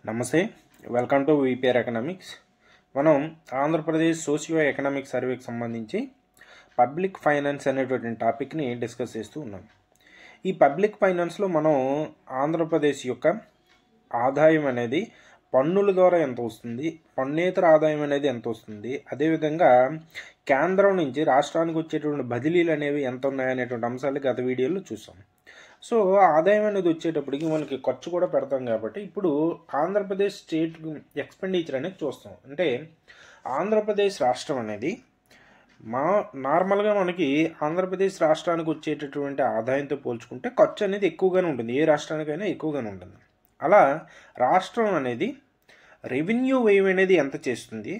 నమస్తే, welcome to VPR economics. మనం Andhra Pradesh socio economic సర్వేకి సంబంధించి పబ్లిక్ ఫైనాన్స్ అనేటువంటి టాపిక్ని డిస్కస్ చేస్తూ ఉన్నాం. ఈ పబ్లిక్ ఫైనాన్స్లో మనం ఆంధ్రప్రదేశ్ యొక్క ఆదాయం అనేది పన్నుల ద్వారా ఎంత వస్తుంది, పన్నేతర ఆదాయం అనేది ఎంత వస్తుంది, అదేవిధంగా కేంద్రం నుంచి రాష్ట్రానికి వచ్చేటువంటి బదిలీలు అనేవి ఎంత ఉన్నాయనేటువంటి అంశాలు గత వీడియోలో చూసాం. సో ఆదాయం అనేది వచ్చేటప్పటికి మనకి ఖర్చు కూడా పెడతాం కాబట్టి ఇప్పుడు ఆంధ్రప్రదేశ్ స్టేట్ ఎక్స్పెండిచర్ అనేది చూస్తాం. అంటే ఆంధ్రప్రదేశ్ రాష్ట్రం అనేది నార్మల్గా మనకి ఆంధ్రప్రదేశ్ రాష్ట్రానికి వచ్చేటటువంటి ఆదాయంతో పోల్చుకుంటే ఖర్చు అనేది ఎక్కువగానే ఉంటుంది, ఏ రాష్ట్రానికైనా ఎక్కువగానే ఉంటుంది. అలా రాష్ట్రం అనేది రెవెన్యూ వ్యయం అనేది ఎంత చేస్తుంది,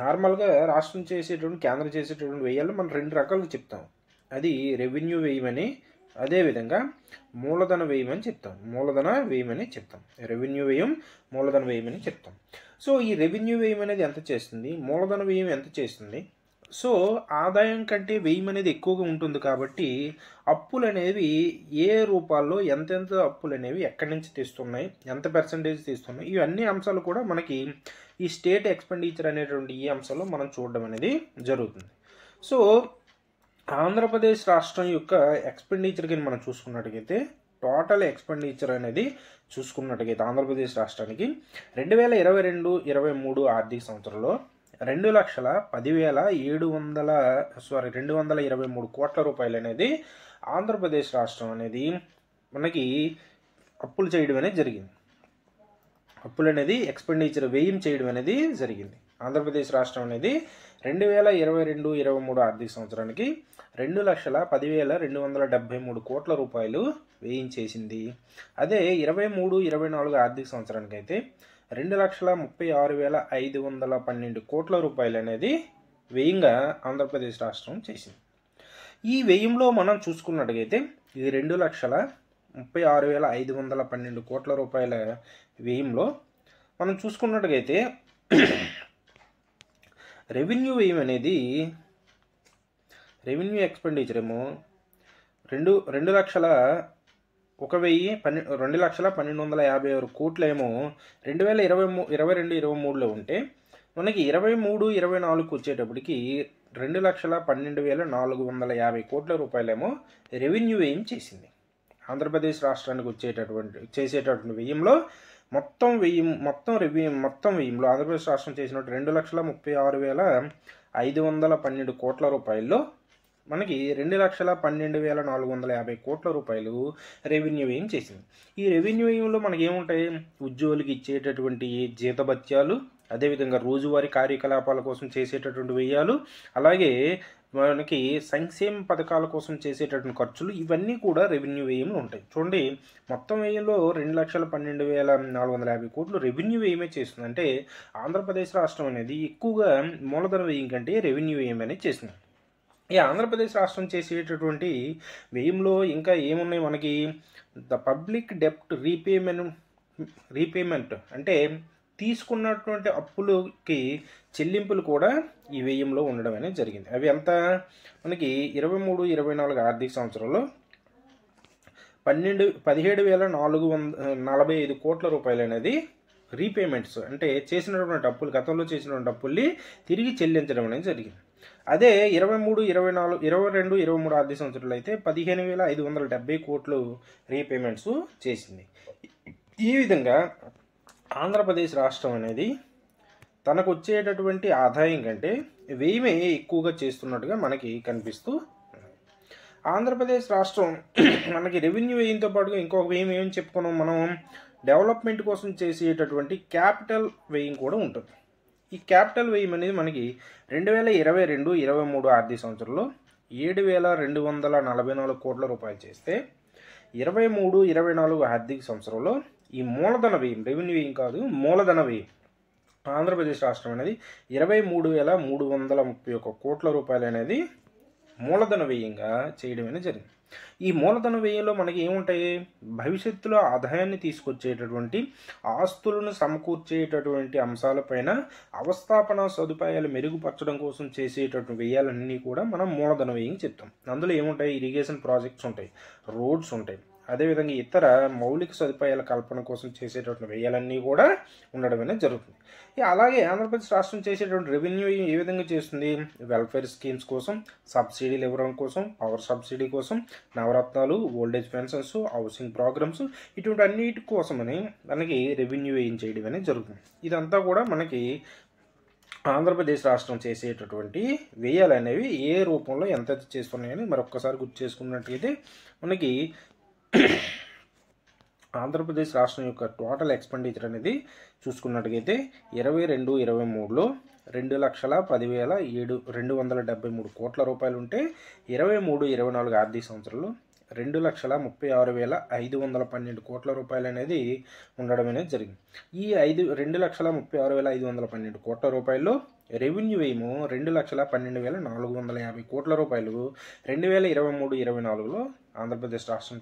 నార్మల్గా రాష్ట్రం చేసేటువంటి కేంద్రం చేసేటటువంటి వ్యయాలు మనం రెండు రకాలుగా చెప్తాం. అది రెవెన్యూ వ్యయం అని, అదేవిధంగా మూలధన వ్యయం అని చెప్తాం. రెవెన్యూ వ్యయం, మూలధన వ్యయం అని చెప్తాం. సో ఈ రెవెన్యూ వ్యయం అనేది ఎంత చేస్తుంది, మూలధన వ్యయం ఎంత చేస్తుంది. సో ఆదాయం కంటే వ్యయం అనేది ఎక్కువగా ఉంటుంది కాబట్టి అప్పులు అనేవి ఏ రూపాల్లో ఎంతెంత అప్పులు అనేవి ఎక్కడి నుంచి తీస్తున్నాయి, ఎంత పర్సంటేజ్ తీస్తున్నాయి, ఇవన్నీ అంశాలు కూడా మనకి ఈ స్టేట్ ఎక్స్పెండిచర్ అనేటువంటి ఈ అంశాల్లో మనం చూడడం అనేది జరుగుతుంది. సో ఆంధ్రప్రదేశ్ రాష్ట్రం యొక్క ఎక్స్పెండిచర్ కింద మనం చూసుకున్నట్టుగైతే టోటల్ ఎక్స్పెండిచర్ అనేది చూసుకున్నట్టుగైతే ఆంధ్రప్రదేశ్ రాష్ట్రానికి 2022-23 ఆర్థిక సంవత్సరంలో 2,10,223 కోట్ల రూపాయలు అనేది ఆంధ్రప్రదేశ్ రాష్ట్రం అనేది మనకి అప్పులు చేయడం అనేది జరిగింది. అప్పులు అనేది ఎక్స్పెండిచర్ వ్యయం చేయడం అనేది జరిగింది. ఆంధ్రప్రదేశ్ రాష్ట్రం అనేది 2022-23 ఆర్థిక సంవత్సరానికి 2,10,273 కోట్ల రూపాయలు వ్యయించేసింది. అదే 23-24 ఆర్థిక సంవత్సరానికి అయితే 2,36,512 కోట్ల రూపాయలు అనేది వ్యయంగా ఆంధ్రప్రదేశ్ రాష్ట్రం చేసింది. ఈ వ్యయంలో మనం చూసుకున్నట్టుగైతే ఈ 2,36,512 కోట్ల రూపాయల వ్యయంలో మనం చూసుకున్నట్టుగైతే రెవెన్యూ వ్యయం అనేది రెవెన్యూ ఎక్స్పెండిచర్ ఏమో 2,12,156 కోట్లు ఏమో 2022-23లో ఉంటే మనకి 23-24కి వచ్చేటప్పటికి 2,12,450 కోట్ల రూపాయలేమో రెవెన్యూ వ్యయం చేసింది. ఆంధ్రప్రదేశ్ రాష్ట్రానికి చేసేటటువంటి వ్యయంలో మొత్తం వ్యయంలో ఆంధ్రప్రదేశ్ రాష్ట్రం చేసినట్టు 2,36,512 కోట్ల రూపాయల్లో మనకి 2,12,450 కోట్ల రూపాయలు రెవెన్యూ వ్యయం చేసింది. ఈ రెవెన్యూ వ్యయంలో మనకి ఏముంటాయి, ఉద్యోగులకి ఇచ్చేటటువంటి జీతభత్యాలు, అదేవిధంగా రోజువారీ కార్యకలాపాల కోసం చేసేటటువంటి వ్యయాలు, అలాగే మనకి సంక్షేమ పథకాల కోసం చేసేటటువంటి ఖర్చులు, ఇవన్నీ కూడా రెవెన్యూ వ్యయంలో ఉంటాయి. చూడండి, మొత్తం వ్యయంలో 2,12,450 కోట్లు రెవెన్యూ వ్యయమే చేస్తుంది. అంటే ఆంధ్రప్రదేశ్ రాష్ట్రం అనేది ఎక్కువగా మూలధన వ్యయం కంటే రెవెన్యూ వ్యయం అనేది చేస్తుంది. ఈ ఆంధ్రప్రదేశ్ రాష్ట్రం చేసేటటువంటి వ్యయంలో ఇంకా ఏమున్నాయి మనకి, ద పబ్లిక్ డెప్ట్ రీపేమెంట్ అంటే తీసుకున్నటువంటి అప్పులకి చెల్లింపులు కూడా ఈ వ్యయంలో ఉండడం అనేది జరిగింది. అవి ఎంత మనకి 23-24 ఆర్థిక సంవత్సరంలో 17,445 కోట్ల రూపాయలు అనేది రీపేమెంట్స్ అంటే చేసినటువంటి అప్పులు, గతంలో చేసినటువంటి అప్పుల్ని తిరిగి చెల్లించడం అనేది జరిగింది. అదే 22-23 ఆర్థిక సంవత్సరంలో అయితే 15,570 కోట్లు రీపేమెంట్స్ చేసింది. ఈ విధంగా ఆంధ్రప్రదేశ్ రాష్ట్రం అనేది తనకు వచ్చేటటువంటి ఆదాయం కంటే వ్యయమే ఎక్కువగా చేస్తున్నట్టుగా మనకి కనిపిస్తూ ఉంది. ఆంధ్రప్రదేశ్ రాష్ట్రం మనకి రెవెన్యూ వ్యయంతో పాటుగా ఇంకొక వ్యయం ఏమని చెప్పుకున్నాం మనం, డెవలప్మెంట్ కోసం చేసేటటువంటి క్యాపిటల్ వ్యయం కూడా ఉంటుంది. ఈ క్యాపిటల్ వ్యయం అనేది మనకి 2022-23 ఆర్థిక సంవత్సరంలో 7,244 కోట్ల రూపాయలు చేస్తే 23-24 ఆర్థిక సంవత్సరంలో ఈ మూలధన వ్యయం, రెవెన్యూ వ్యయం కాదు మూలధన వ్యయం, ఆంధ్రప్రదేశ్ రాష్ట్రం అనేది 23,331 కోట్ల రూపాయలు అనేది మూలధన వ్యయంగా చేయడం అనేది జరిగింది. ఈ మూలధన వ్యయంలో మనకి ఏముంటాయి, భవిష్యత్తులో ఆదాయాన్ని తీసుకొచ్చేటటువంటి ఆస్తులను సమకూర్చేటటువంటి అంశాలపైన అవస్థాపన సదుపాయాలు మెరుగుపరచడం కోసం చేసేటటువంటి వ్యయాలన్నీ కూడా మనం మూలధన వ్యయం చెప్తాం. అందులో ఏముంటాయి, ఇరిగేషన్ ప్రాజెక్ట్స్ ఉంటాయి, రోడ్స్ ఉంటాయి, అదేవిధంగా ఇతర మౌలిక సదుపాయాల కల్పన కోసం చేసేటటువంటి వ్యయాలన్నీ కూడా ఉండడం అనేది జరుగుతుంది. అలాగే ఆంధ్రప్రదేశ్ రాష్ట్రం చేసేటువంటి రెవెన్యూ ఏ విధంగా చేస్తుంది? వెల్ఫేర్ స్కీమ్స్ కోసం, సబ్సిడీలు ఇవ్వడం కోసం, పవర్ సబ్సిడీ కోసం, నవరత్నాలు, ఓల్డేజ్ పెన్షన్స్, హౌసింగ్ ప్రోగ్రామ్స్, ఇటువంటి అన్నిటి కోసమని మనకి రెవెన్యూ వ్యయం చేయడం అనేది జరుగుతుంది. ఇదంతా కూడా మనకి ఆంధ్రప్రదేశ్ రాష్ట్రం చేసేటటువంటి వ్యయాలు అనేవి ఏ రూపంలో ఎంత చేస్తున్నాయని మరొక్కసారి గుర్తు చేసుకున్నట్లయితే మనకి ఆంధ్రప్రదేశ్ రాష్ట్రం యొక్క టోటల్ ఎక్స్పెండిచర్ అనేది చూసుకున్నట్టుగైతే 22-23లో 2,10,273 కోట్ల రూపాయలు ఉంటే 23-24 ఆర్థిక సంవత్సరంలో 2,36,512 కోట్ల రూపాయలు అనేది ఉండడం అనేది జరిగింది. ఈ 2,36,512 కోట్ల రూపాయల్లో రెవెన్యూ వ్యయము 2,12,450 కోట్ల రూపాయలు 2023-24లో ఆంధ్రప్రదేశ్ రాష్ట్రం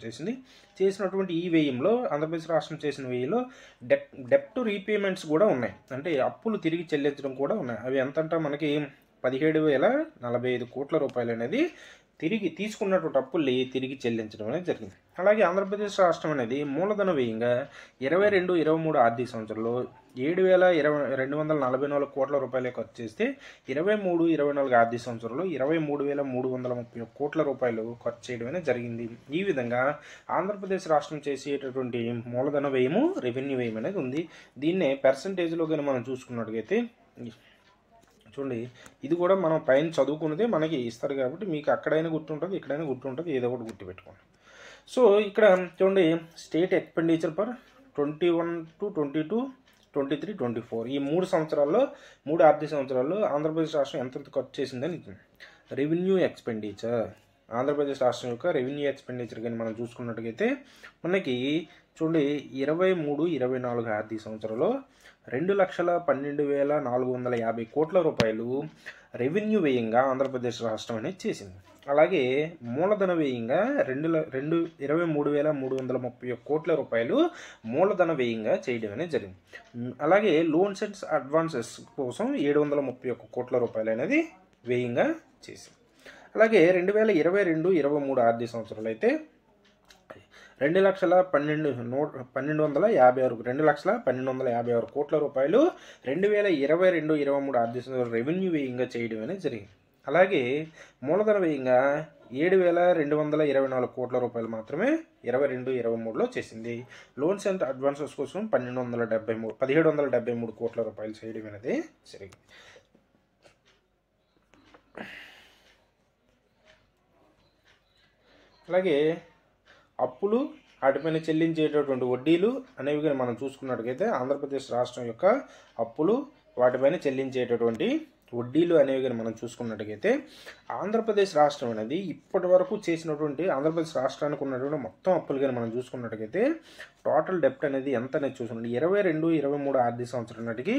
చేసినటువంటి ఈ వ్యయంలో ఆంధ్రప్రదేశ్ రాష్ట్రం చేసిన వ్యయంలో డెప్ట్ రీపేమెంట్స్ కూడా ఉన్నాయి, అంటే అప్పులు తిరిగి చెల్లించడం కూడా ఉన్నాయి. అవి ఎంతంటే మనకి 17,045 కోట్ల రూపాయలు అనేది తిరిగి తీసుకున్నటువంటి అప్పుల్ని తిరిగి చెల్లించడం అనేది జరిగింది. అలాగే ఆంధ్రప్రదేశ్ రాష్ట్రం అనేది మూలధన వ్యయంగా 22-23 ఆర్థిక సంవత్సరంలో 7,244 కోట్ల రూపాయలే ఖర్చు చేస్తే 23-24 ఆర్థిక సంవత్సరంలో 23,331 కోట్ల రూపాయలు ఖర్చు చేయడం అనేది జరిగింది. ఈ విధంగా ఆంధ్రప్రదేశ్ రాష్ట్రం చేసేటటువంటి మూలధన వ్యయము రెవెన్యూ వ్యయం అనేది ఉంది. దీన్నే పర్సంటేజ్లో కానీ మనం చూసుకున్నట్టుగైతే చూడండి, ఇది కూడా మనం పైన చదువుకున్నదే మనకి ఇస్తారు కాబట్టి మీకు అక్కడైనా గుర్తుంటుంది, ఇక్కడైనా గుర్తుంటుంది, ఏదో ఒకటి గుర్తుపెట్టుకోండి. సో ఇక్కడ చూడండి, స్టేట్ ఎక్స్పెండిచర్ ఫర్ 21-22, 23-24 ఈ 3 సంవత్సరాల్లో 3 ఆర్థిక సంవత్సరాల్లో ఆంధ్రప్రదేశ్ రాష్ట్రం ఎంత ఖర్చు చేసిందని రెవెన్యూ ఎక్స్పెండిచర్, ఆంధ్రప్రదేశ్ రాష్ట్రం యొక్క రెవెన్యూ ఎక్స్పెండిచర్ కానీ మనం చూసుకున్నట్టుగైతే మనకి చూడండి 23-24 ఆర్థిక సంవత్సరంలో 2,12,450 కోట్ల రూపాయలు రెవెన్యూ వ్యయంగా ఆంధ్రప్రదేశ్ రాష్ట్రం అనేది చేసింది. అలాగే మూలధన వ్యయంగా 23,331 కోట్ల రూపాయలు మూలధన వ్యయంగా చేయడం అనేది జరిగింది. అలాగే లోన్స్ అండ్ అడ్వాన్సెస్ కోసం 731 కోట్ల రూపాయలు అనేది వ్యయంగా చేసింది. అలాగే 2022-23 ఆర్థిక సంవత్సరంలో అయితే 2,12,156 కోట్ల రూపాయలు 2022-23 ఆర్థిక సంవత్సరం రెవెన్యూ వ్యయంగా చేయడం అనేది జరిగింది. అలాగే మూలధన వ్యయంగా 7,224 కోట్ల రూపాయలు మాత్రమే 22-23లో చేసింది. లోన్స్ అండ్ అడ్వాన్సెస్ కోసం 1,773 కోట్ల రూపాయలు చేయడం అనేది జరిగింది. అలాగే అప్పులు వాటిపైన చెల్లించేటటువంటి వడ్డీలు అనేవి కానీ మనం చూసుకున్నట్టుగైతే ఆంధ్రప్రదేశ్ రాష్ట్రం యొక్క అప్పులు వాటిపైన చెల్లించేటటువంటి వడ్డీలు అనేవి కానీ మనం చూసుకున్నట్టుగైతే ఆంధ్రప్రదేశ్ రాష్ట్రం అనేది ఇప్పటి వరకు చేసినటువంటి ఆంధ్రప్రదేశ్ రాష్ట్రానికి ఉన్నటువంటి మొత్తం అప్పులు కానీ మనం చూసుకున్నట్టుగైతే టోటల్ డెప్ట్ అనేది ఎంత అనేది చూసుకుంటే 22-23 ఆర్థిక సంవత్సరం నాటికి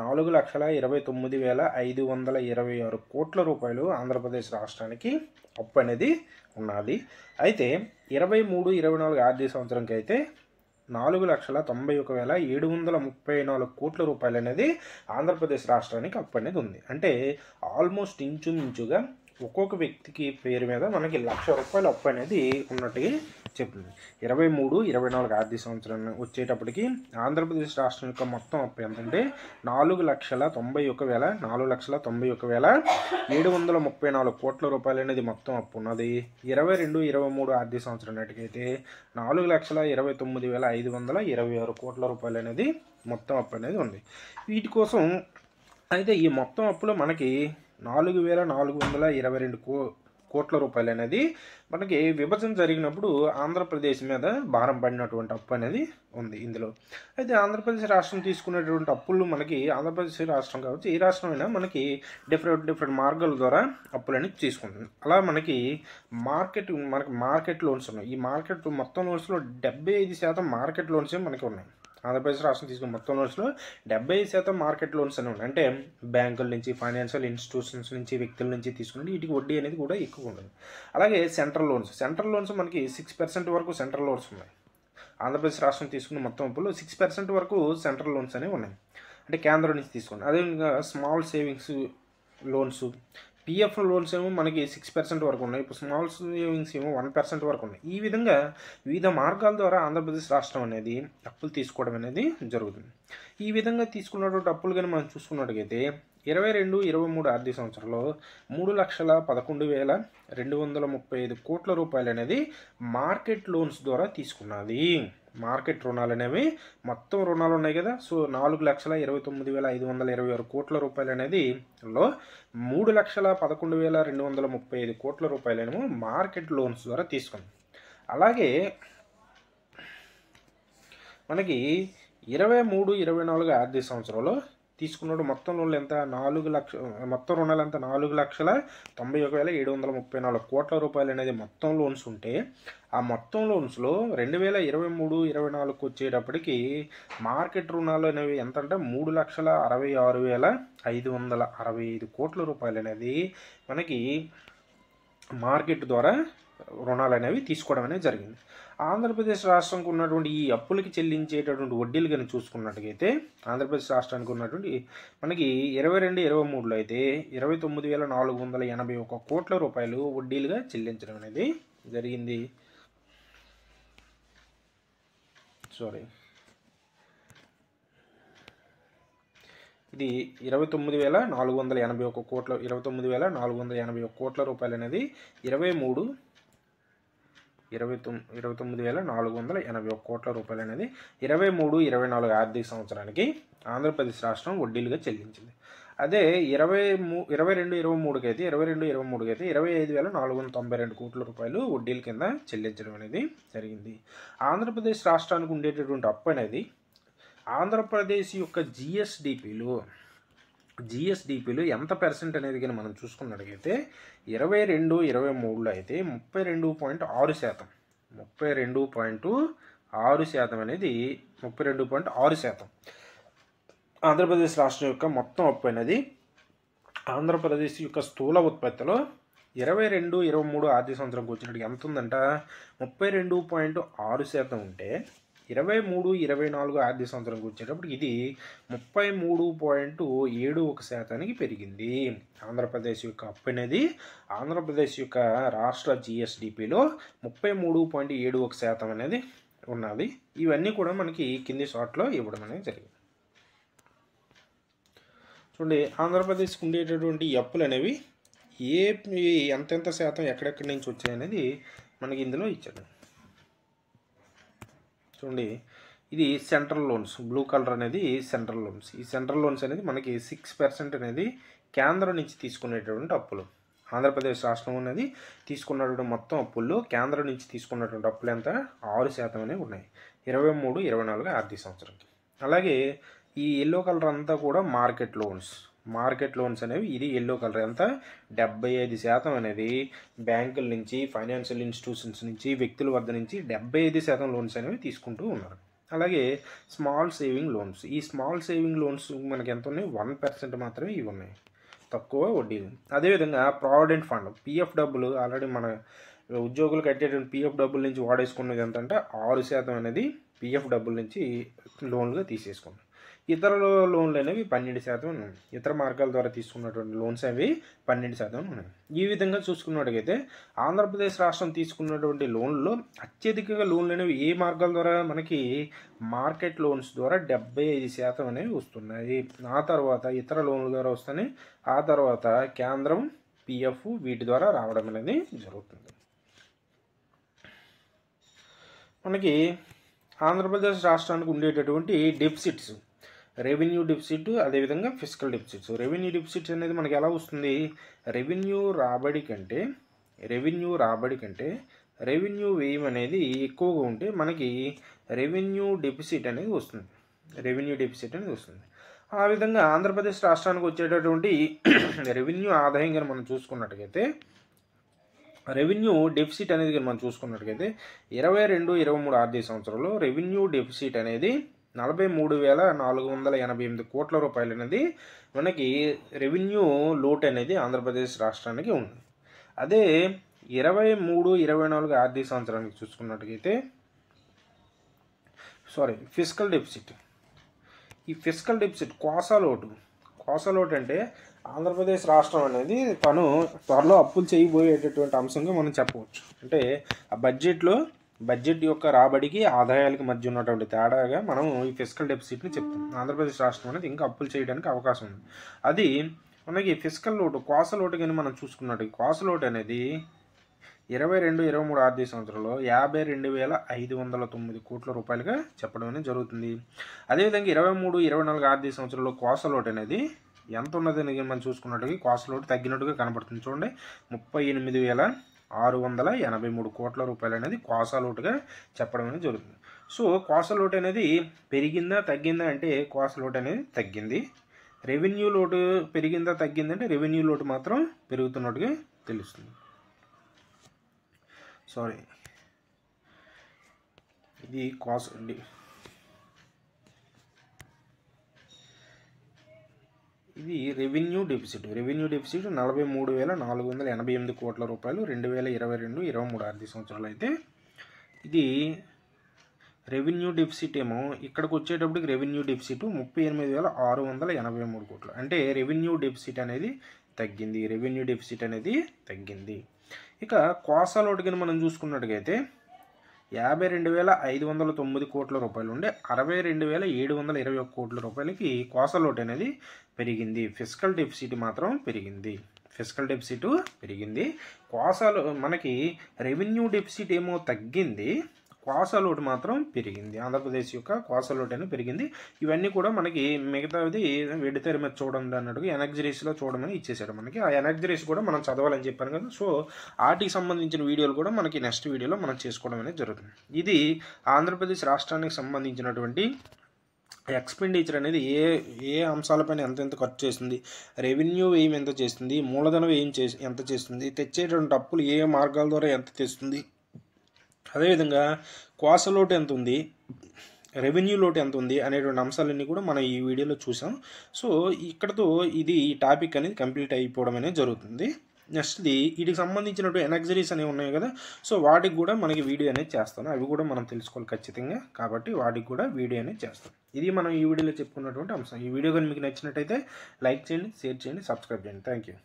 4,29,526 కోట్ల రూపాయలు ఆంధ్రప్రదేశ్ రాష్ట్రానికి అప్పు అనేది ఉన్నది. అయితే 23-24 ఆర్థిక సంవత్సరంకి అయితే 4,91,734 కోట్ల రూపాయలు అనేది ఆంధ్రప్రదేశ్ రాష్ట్రానికి అప్పు అనేది ఉంది. అంటే ఆల్మోస్ట్ ఇంచుమించుగా ఒక్కొక్క వ్యక్తికి పేరు మీద మనకి ₹1,00,000 అప్పు అనేది ఉన్నట్టుగా చెప్తుంది. 23-24 ఆర్థిక సంవత్సరం వచ్చేటప్పటికి ఆంధ్రప్రదేశ్ రాష్ట్రం యొక్క మొత్తం అప్పు ఎంతంటే 4,91,734 కోట్ల రూపాయలు అనేది మొత్తం అప్పు ఉన్నది. 22-23 ఆర్థిక సంవత్సరం నాటికైతే 4,29,526 కోట్ల రూపాయలు అనేది మొత్తం అప్పు అనేది ఉంది. వీటి కోసం అయితే ఈ మొత్తం అప్పులో మనకి 4,422 కోట్ల రూపాయలు అనేది మనకి విభజన జరిగినప్పుడు ఆంధ్రప్రదేశ్ మీద భారం పడినటువంటి అప్పు అనేది ఉంది ఇందులో. అయితే ఆంధ్రప్రదేశ్ రాష్ట్రం తీసుకునేటువంటి అప్పులు మనకి ఆంధ్రప్రదేశ్ రాష్ట్రం కాబట్టి ఏ రాష్ట్రమైనా మనకి డిఫరెంట్ మార్గాల ద్వారా అప్పులని తీసుకుంటుంది. అలా మనకి మార్కెట్ లోన్స్ ఉన్నాయి. ఈ మార్కెట్ మొత్తం లోన్స్లో 75% మార్కెట్ లోన్సే మనకి ఉన్నాయి. ఆంధ్రప్రదేశ్ రాష్ట్రం తీసుకున్న మొత్తం లోన్స్లో 75% మార్కెట్ లోన్స్ అని ఉన్నాయి. అంటే బ్యాంకుల నుంచి, ఫైనాన్షియల్ ఇన్స్టిట్యూషన్స్ నుంచి, వ్యక్తుల నుంచి తీసుకుని వీటికి వడ్డీ అనేది కూడా ఎక్కువ ఉంటుంది. అలాగే సెంట్రల్ లోన్స్ మనకి 6% వరకు సెంట్రల్ లోన్స్ ఉన్నాయి. ఆంధ్రప్రదేశ్ రాష్ట్రం తీసుకున్న మొత్తం అప్పులు 6% వరకు సెంట్రల్ లోన్స్ అనేవి ఉన్నాయి, అంటే కేంద్రం నుంచి తీసుకున్నాయి. అదేవిధంగా small savings loans, PF loans ఏమో మనకి 6% వరకు ఉన్నాయి. ఇప్పుడు స్మాల్ సేవింగ్స్ ఏమో 1% వరకు ఉన్నాయి. ఈ విధంగా వివిధ మార్గాల ద్వారా ఆంధ్రప్రదేశ్ రాష్ట్రం అనేది అప్పులు తీసుకోవడం అనేది జరుగుతుంది. ఈ విధంగా తీసుకున్నటువంటి అప్పులు కానీ మనం చూసుకున్నట్టుగైతే 22-23 ఆర్థిక సంవత్సరంలో 3,11,235 కోట్ల రూపాయలు అనేది మార్కెట్ లోన్స్ ద్వారా తీసుకున్నది. మార్కెట్ రుణాలు అనేవి మొత్తం రుణాలు ఉన్నాయి కదా, సో 4,29,526 కోట్ల రూపాయలు అనేది లో 3,11,235 కోట్ల రూపాయలేమో మార్కెట్ లోన్స్ ద్వారా తీసుకుంది. అలాగే మనకి 23-24 ఆర్థిక సంవత్సరంలో తీసుకున్నాడు మొత్తం లోన్లు ఎంత 4 లక్షల మొత్తం రుణాలు ఎంత 4,91,734 కోట్ల రూపాయలు అనేది మొత్తం లోన్స్ ఉంటే ఆ మొత్తం లోన్స్లో 2023-24 వచ్చేటప్పటికి మార్కెట్ రుణాలు అనేవి ఎంత అంటే 3,66,565 కోట్ల రూపాయలు అనేది మనకి మార్కెట్ ద్వారా రుణాలు అనేవి తీసుకోవడం అనేది జరిగింది. ఆంధ్రప్రదేశ్ రాష్ట్రానికి ఉన్నటువంటి ఈ అప్పులకి చెల్లించేటటువంటి వడ్డీలు కానీ చూసుకున్నట్టుగైతే ఆంధ్రప్రదేశ్ రాష్ట్రానికి ఉన్నటువంటి మనకి 22-23లో అయితే 29,481 కోట్ల రూపాయలు వడ్డీలుగా చెల్లించడం అనేది జరిగింది. ఇది 29,481 కోట్ల 29,481 కోట్ల రూపాయలు అనేది 29,481 కోట్ల రూపాయలు అనేది 23-24 ఆర్థిక సంవత్సరానికి ఆంధ్రప్రదేశ్ రాష్ట్రం వడ్డీలుగా చెల్లించింది. అదే 22-23కి అయితే 25,492 కోట్ల రూపాయలు వడ్డీల కింద చెల్లించడం అనేది జరిగింది. ఆంధ్రప్రదేశ్ రాష్ట్రానికి ఉండేటటువంటి అప్పు అనేది ఆంధ్రప్రదేశ్ యొక్క జిఎస్డిపిలు ఎంత పర్సెంట్ అనేది కానీ మనం చూసుకున్నట్టుగైతే 22-23లో అయితే 32.6% అనేది 32.6% ఆంధ్రప్రదేశ్ రాష్ట్రం యొక్క మొత్తం అప్పు అనేది ఆంధ్రప్రదేశ్ యొక్క స్థూల ఉత్పత్తిలో 22-23 ఆర్థిక సంవత్సరంకి వచ్చినట్టు ఎంత ఉందంట 32.6% ఉంటే 23-24 ఆర్థిక సంవత్సరంకి వచ్చేటప్పుడు ఇది 33.71% పెరిగింది. ఆంధ్రప్రదేశ్ యొక్క అప్పు అనేది ఆంధ్రప్రదేశ్ యొక్క రాష్ట్ర జిఎస్డిపిలో 33.71% అనేది ఉన్నది. ఇవన్నీ కూడా మనకి కింది షార్ట్లో ఇవ్వడం అనేది జరిగింది. చూడండి, ఆంధ్రప్రదేశ్కి ఉండేటటువంటి అప్పులు అనేవి ఎంతెంత శాతం ఎక్కడెక్కడి నుంచి వచ్చాయనేది మనకి ఇందులో ఇచ్చాడు. చూడండి, ఇది సెంట్రల్ లోన్స్, బ్లూ కలర్ అనేది సెంట్రల్ లోన్స్. ఈ సెంట్రల్ లోన్స్ అనేది మనకి 6% అనేది కేంద్రం నుంచి తీసుకునేటటువంటి అప్పులు. ఆంధ్రప్రదేశ్ రాష్ట్రం అనేది తీసుకున్నటువంటి మొత్తం అప్పుల్లో కేంద్రం నుంచి తీసుకున్నటువంటి అప్పులు ఎంత 6% అనేవి ఉన్నాయి 23-24 ఆర్థిక సంవత్సరంకి. అలాగే ఈ ఎల్లో కలర్ అంతా కూడా మార్కెట్ లోన్స్ అనేవి ఇది ఎల్లో కలర్ ఎంత 75% అనేది బ్యాంకుల నుంచి, ఫైనాన్షియల్ ఇన్స్టిట్యూషన్స్ నుంచి, వ్యక్తుల వద్ద నుంచి 75% లోన్స్ అనేవి తీసుకుంటూ ఉన్నారు. అలాగే స్మాల్ సేవింగ్ లోన్స్, ఈ స్మాల్ సేవింగ్ లోన్స్ మనకి ఎంత ఉన్నాయి 1% మాత్రమే ఇవి ఉన్నాయి, తక్కువ వడ్డీలు. అదేవిధంగా ప్రావిడెంట్ ఫండ్ పిఎఫ్ డబ్బులు ఆల్రెడీ మన ఉద్యోగులు కట్టేటువంటి పిఎఫ్ డబ్బుల నుంచి వాడేసుకున్నది ఎంత అంటే 6% అనేది పిఎఫ్ డబ్బుల నుంచి లోన్లుగా తీసేసుకున్నాం. ఇతర లోన్లు అనేవి 12% ఉన్నాయి. ఇతర మార్గాల ద్వారా తీసుకున్నటువంటి లోన్స్ అవి 12% ఉన్నాయి. ఈ విధంగా చూసుకున్నట్టుగైతే ఆంధ్రప్రదేశ్ రాష్ట్రం తీసుకున్నటువంటి లోన్లో అత్యధికంగా లోన్లు అనేవి ఏ మార్గాల ద్వారా మనకి మార్కెట్ లోన్స్ ద్వారా 75% అనేవి వస్తున్నాయి. ఆ తర్వాత ఇతర లోన్ల ద్వారా వస్తున్నాయి. ఆ తర్వాత కేంద్రం, పిఎఫ్ వీటి ద్వారా రావడం అనేది జరుగుతుంది. మనకి ఆంధ్రప్రదేశ్ రాష్ట్రానికి ఉండేటటువంటి డెఫిసిట్స్, రెవెన్యూ డెఫిసిట్, అదేవిధంగా ఫిస్కల్ డెఫిసిట్స్. రెవెన్యూ డెఫిసిట్స్ అనేది మనకి ఎలా వస్తుంది, రెవెన్యూ రాబడి కంటే రెవెన్యూ వ్యయం అనేది ఎక్కువగా ఉంటే మనకి రెవెన్యూ డెఫిసిట్ అనేది వస్తుంది. ఆ విధంగా ఆంధ్రప్రదేశ్ రాష్ట్రానికి వచ్చేటటువంటి రెవెన్యూ ఆదాయం కానీ మనం చూసుకున్నట్టుగైతే రెవెన్యూ డెఫిసిట్ అనేది కానీ మనం చూసుకున్నట్టుగైతే 22-23 ఆర్థిక సంవత్సరంలో రెవెన్యూ డెఫిసిట్ అనేది 43,488 కోట్ల రూపాయలు అనేది మనకి రెవెన్యూ లోట్ అనేది ఆంధ్రప్రదేశ్ రాష్ట్రానికి ఉంది. అదే 23-24 ఆర్థిక సంవత్సరానికి చూసుకున్నట్టుగైతే ఫిస్కల్ డెఫిసిట్, ఈ ఫిస్కల్ డెఫిసిట్ కోసా లోటు అంటే ఆంధ్రప్రదేశ్ రాష్ట్రం అనేది తను త్వరలో అప్పులు చేయబోయేటటువంటి అంశంగా మనం చెప్పవచ్చు. అంటే ఆ బడ్జెట్ యొక్క రాబడికి ఆదాయాలకి మధ్య ఉన్నటువంటి తేడాగా మనం ఈ ఫిస్కల్ డెఫిసిట్ని చెప్తాం. ఆంధ్రప్రదేశ్ రాష్ట్రం అనేది ఇంకా అప్పులు చేయడానికి అవకాశం ఉంది. అది మనకి ఫిస్కల్ లోటు కోసా లోటు కానీ మనం చూసుకున్నట్టు కోసా లోటు అనేది 22-23 ఆర్థిక సంవత్సరంలో 52,509 కోట్ల రూపాయలుగా చెప్పడం అనేది జరుగుతుంది. అదేవిధంగా 23-24 ఆర్థిక సంవత్సరంలో కోసా లోటు అనేది ఎంత ఉన్నదని మనం చూసుకున్నట్టుగా కోసా లోటు తగ్గినట్టుగా కనబడుతుంది. చూడండి, 38,683 కోట్ల రూపాయలు అనేది కోసా లోటుగా చెప్పడం అనేది జరుగుతుంది. సో కోసా లోటు అనేది పెరిగిందా తగ్గిందా అంటే కోసా లోటు అనేది తగ్గింది. రెవెన్యూ లోటు పెరిగిందా తగ్గిందంటే రెవెన్యూ లోటు మాత్రం పెరుగుతున్నట్టుగా తెలుస్తుంది. ఇది కోసా అండి. ఇది రెవెన్యూ డెఫిసిట్ 43,488 కోట్ల రూపాయలు 2022-23 ఆర్థిక సంవత్సరాలు అయితే ఇది రెవెన్యూ డెఫిసిట్ ఏమో ఇక్కడికి వచ్చేటప్పటికి రెవెన్యూ డెఫిసిట్ 38,683 కోట్లు. అంటే రెవెన్యూ డెఫిసిట్ అనేది తగ్గింది. ఇక కోసా లోటు కింద మనం చూసుకున్నట్టుగైతే 52,509 కోట్ల రూపాయలు ఉండే 62,721 కోట్ల రూపాయలకి కోసా లోటు అనేది పెరిగింది. ఫిస్కల్ డెఫిసిట్ మాత్రం పెరిగింది. కోసాలో మనకి రెవెన్యూ డెఫిసిట్ ఏమో తగ్గింది, కోసా లోటు మాత్రం పెరిగింది. ఆంధ్రప్రదేశ్ యొక్క కోసా లోటు అనేది పెరిగింది. ఇవన్నీ కూడా మనకి మిగతాది వెడితెర మీద చూడండి అన్నట్టుగా ఎనర్జరీస్లో చూడమని ఇచ్చేసాడు మనకి. ఆ ఎనర్జరీస్ కూడా మనం చదవాలని చెప్పాను కదా. సో వాటికి సంబంధించిన వీడియోలు కూడా మనకి నెక్స్ట్ వీడియోలో మనం చేసుకోవడం అనేది జరుగుతుంది. ఇది ఆంధ్రప్రదేశ్ రాష్ట్రానికి సంబంధించినటువంటి ఎక్స్పెండిచర్ అనేది ఏ అంశాలపైన ఎంత ఖర్చు చేస్తుంది, రెవెన్యూ వ్యయం ఎంత చేస్తుంది, మూలధన వ్యయం ఎంత చేస్తుంది, తెచ్చేటువంటి అప్పులు ఏ మార్గాల ద్వారా ఎంత తెస్తుంది, అదేవిధంగా కోసా లోటు ఎంత ఉంది, రెవెన్యూ లోటు ఎంత ఉంది అనేటువంటి అంశాలన్నీ కూడా మనం ఈ వీడియోలో చూసాం. సో ఇక్కడతో ఈ టాపిక్ అనేది కంప్లీట్ అయిపోవడం అనేది జరుగుతుంది. నెక్స్ట్ది వీటికి సంబంధించినటువంటి ఎనర్జరీస్ అనేవి ఉన్నాయి కదా. సో వాటికి కూడా మనకి వీడియో అనేది చేస్తాను. అవి కూడా మనం తెలుసుకోవాలి ఖచ్చితంగా. కాబట్టి వాటికి కూడా వీడియో అనేది చేస్తాం. ఇది మనం ఈ వీడియోలో చెప్పుకున్నటువంటి అంశం. ఈ వీడియో కానీ మీకు నచ్చినట్టయితే లైక్ చేయండి, షేర్ చేయండి, సబ్స్క్రైబ్ చేయండి. Thank you.